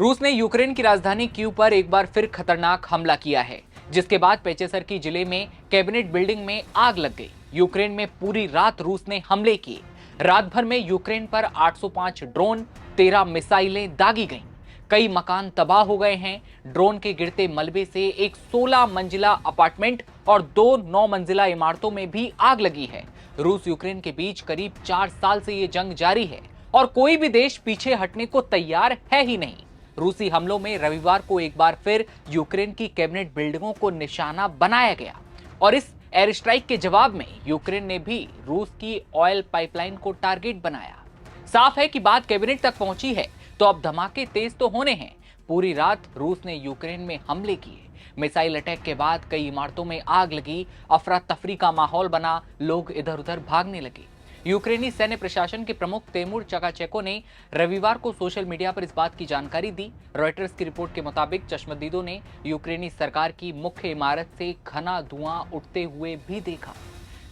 रूस ने यूक्रेन की राजधानी कीव पर एक बार फिर खतरनाक हमला किया है, जिसके बाद पेचेसर्की जिले में कैबिनेट बिल्डिंग में आग लग गई। यूक्रेन में पूरी रात रूस ने हमले किए। रात भर में यूक्रेन पर 805 ड्रोन, 13 मिसाइलें दागी गईं। कई मकान तबाह हो गए हैं। ड्रोन के गिरते मलबे से एक 16 मंजिला अपार्टमेंट और 2 9 मंजिला इमारतों में भी आग लगी है। रूस यूक्रेन के बीच करीब 4 साल से ये जंग जारी है और कोई भी देश पीछे हटने को तैयार है ही नहीं। रूसी हमलों में रविवार को एक बार फिर यूक्रेन की कैबिनेट बिल्डिंगों को निशाना बनाया गया और इस एयर स्ट्राइक के जवाब में यूक्रेन ने भी रूस की ऑयल पाइपलाइन को टारगेट बनाया। साफ है कि बात कैबिनेट तक पहुंची है तो अब धमाके तेज तो होने हैं। पूरी रात रूस ने यूक्रेन में हमले किए। मिसाइल अटैक के बाद कई इमारतों में आग लगी। अफरा तफरी का माहौल बना, लोग इधर उधर भागने लगे। यूक्रेनी सैन्य प्रशासन के प्रमुख तेमुर चकाचेको ने रविवार को सोशल मीडिया पर इस बात की जानकारी दी। रॉयटर्स की रिपोर्ट के मुताबिक चश्मदीदों ने यूक्रेनी सरकार की मुख्य इमारत से घना धुआं उठते हुए भी देखा।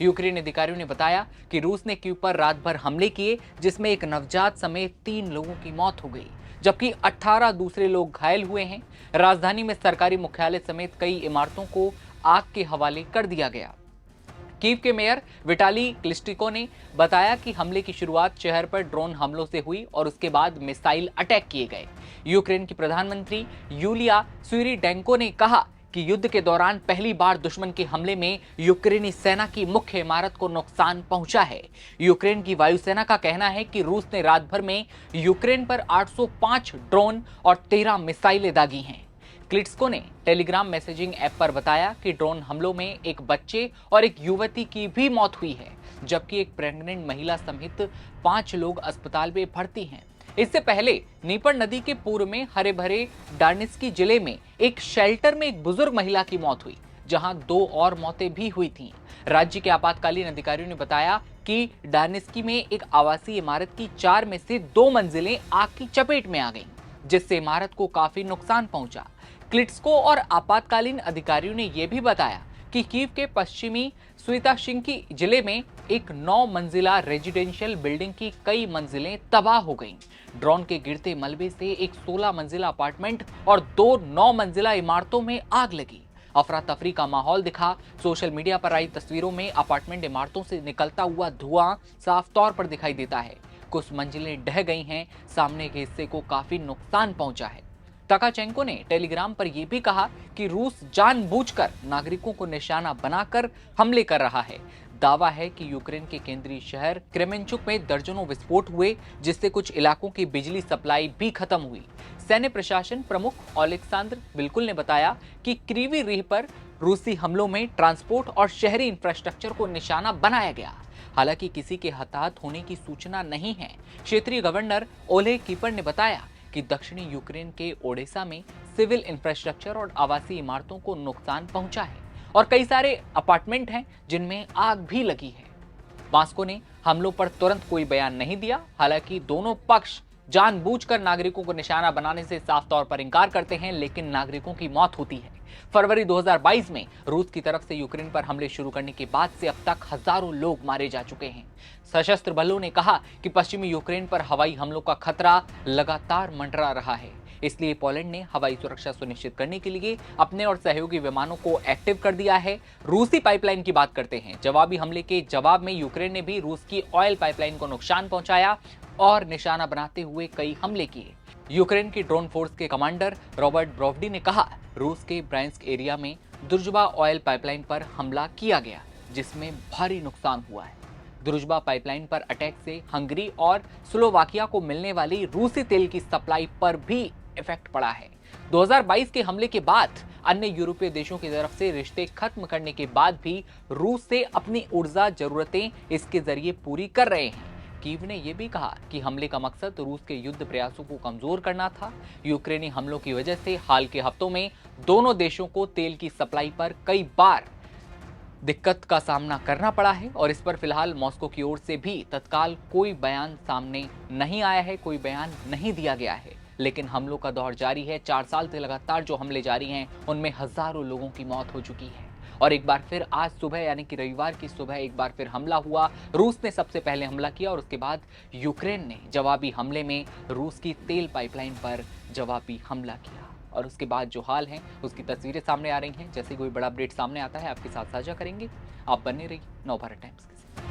यूक्रेनी अधिकारियों ने बताया कि रूस ने कीव पर रात भर हमले किए, जिसमें एक नवजात समेत 3 लोगों की मौत हो गई, जबकि 18 दूसरे लोग घायल हुए हैं। राजधानी में सरकारी मुख्यालय समेत कई इमारतों को आग के हवाले कर दिया गया। कीव के मेयर विटाली क्लिस्टिको ने बताया कि हमले की शुरुआत शहर पर ड्रोन हमलों से हुई और उसके बाद मिसाइल अटैक किए गए। यूक्रेन की प्रधानमंत्री यूलिया स्विरिडेंको ने कहा कि युद्ध के दौरान पहली बार दुश्मन के हमले में यूक्रेनी सेना की मुख्य इमारत को नुकसान पहुंचा है। यूक्रेन की वायुसेना का कहना है कि रूस ने रात भर में यूक्रेन पर 805 ड्रोन और 13 मिसाइलें दागी हैं। क्लिट्स्को ने टेलीग्राम मैसेजिंग ऐप पर बताया कि ड्रोन हमलों में एक बच्चे और एक युवती की भी मौत हुई है, जबकि एक प्रेग्नेंट महिला समेत 5 लोग अस्पताल में भर्ती हैं। इससे पहले नीपर नदी के पूर्व में हरे भरे डार्निस्की जिले में एक शेल्टर में एक बुजुर्ग महिला की मौत हुई, जहां 2 और मौतें भी हुई थीं। राज्य के आपातकालीन अधिकारियों ने बताया कि डार्निस्की में एक आवासीय इमारत की 4 में से 2 मंजिलें आग की चपेट में आ गईं, जिससे इमारत को काफी नुकसान पहुंचा। क्लिट्स्को और आपातकालीन अधिकारियों ने यह भी बताया कि कीव के पश्चिमी स्विताशिंकी जिले में एक 9 मंजिला रेजिडेंशियल बिल्डिंग की कई मंजिलें तबाह हो गईं। ड्रोन के गिरते मलबे से एक 16 मंजिला अपार्टमेंट और 2 9 मंजिला इमारतों में आग लगी। अफरा तफरी का माहौल दिखा। सोशल मीडिया पर आई तस्वीरों में अपार्टमेंट इमारतों से निकलता हुआ धुआं साफ तौर पर दिखाई देता है। कुछ मंजिलें ढह गई हैं, सामने के हिस्से को काफी नुकसान पहुंचा है। तकाचेंको ने टेलीग्राम पर यह भी कहा कि रूस जानबूझकर नागरिकों को निशाना बनाकर हमले कर रहा है। दावा है कि यूक्रेन के केंद्रीय शहर क्रेमेंचुक में दर्जनों विस्फोट हुए, जिससे कुछ इलाकों की बिजली सप्लाई भी खत्म हुई। सैन्य प्रशासन प्रमुख ओलेक्सांद्र बिल्कुल ने बताया कि क्रीवी रीह पर रूसी हमलों में ट्रांसपोर्ट और शहरी इंफ्रास्ट्रक्चर को निशाना बनाया गया। हालांकि किसी के हताहत होने की सूचना नहीं है। क्षेत्रीय गवर्नर ओले कीपर ने बताया कि दक्षिणी यूक्रेन के ओडेसा में सिविल इंफ्रास्ट्रक्चर और आवासीय इमारतों को नुकसान पहुंचा है और कई सारे अपार्टमेंट हैं जिनमें आग भी लगी है। मॉस्को ने हमलों पर तुरंत कोई बयान नहीं दिया। हालांकि दोनों पक्ष जानबूझकर नागरिकों को निशाना बनाने से साफ तौर पर इंकार करते हैं, लेकिन नागरिकों की मौत होती है। फरवरी 2022 में रूस की तरफ से यूक्रेन पर हमले शुरू करने के बाद से अब तक हजारों लोग मारे जा चुके हैं। सशस्त्र बलों ने कहा कि पश्चिमी यूक्रेन पर हवाई हमलों का खतरा लगातार मंडरा रहा है। इसलिए पोलैंड ने हवाई सुरक्षा सुनिश्चित करने के लिए अपने और सहयोगी विमानों को एक्टिव कर दिया है। रूसी पाइपलाइन की बात करते हैं। जवाबी हमले के जवाब में यूक्रेन ने भी रूस की ऑयल पाइपलाइन को नुकसान पहुंचाया और निशाना बनाते हुए कई हमले किए। यूक्रेन की ड्रोन फोर्स के कमांडर रॉबर्ट ब्रोवडी ने कहा, रूस के ब्रांस्क एरिया में द्रुजबा ऑयल पाइपलाइन पर हमला किया गया, जिसमें भारी नुकसान हुआ है। द्रुजबा पाइपलाइन पर अटैक से हंगरी और स्लोवाकिया को मिलने वाली रूसी तेल की सप्लाई पर भी इफेक्ट पड़ा है। 2022 के हमले के बाद अन्य यूरोपीय देशों की तरफ से रिश्ते खत्म करने के बाद भी रूस से अपनी ऊर्जा जरूरतें इसके जरिए पूरी कर रहे हैं। कीव ने यह भी कहा कि हमले का मकसद रूस के युद्ध प्रयासों को कमजोर करना था। यूक्रेनी हमलों की वजह से हाल के हफ्तों में दोनों देशों को तेल की सप्लाई पर कई बार दिक्कत का सामना करना पड़ा है और इस पर फिलहाल मॉस्को की ओर से भी तत्काल कोई बयान सामने नहीं आया है, कोई बयान नहीं दिया गया है। लेकिन हमलों का दौर जारी है। 4 साल से लगातार जो हमले जारी हैं, उनमें हजारों लोगों की मौत हो चुकी है। और एक बार फिर आज सुबह यानी कि रविवार की सुबह एक बार फिर हमला हुआ। रूस ने सबसे पहले हमला किया और उसके बाद यूक्रेन ने जवाबी हमले में रूस की तेल पाइपलाइन पर जवाबी हमला किया। और उसके बाद जो हाल है उसकी तस्वीरें सामने आ रही हैं। जैसे कोई बड़ा अपडेट सामने आता है आपके साथ साझा करेंगे। आप बने रहिए नवभारत टाइम्स के साथ।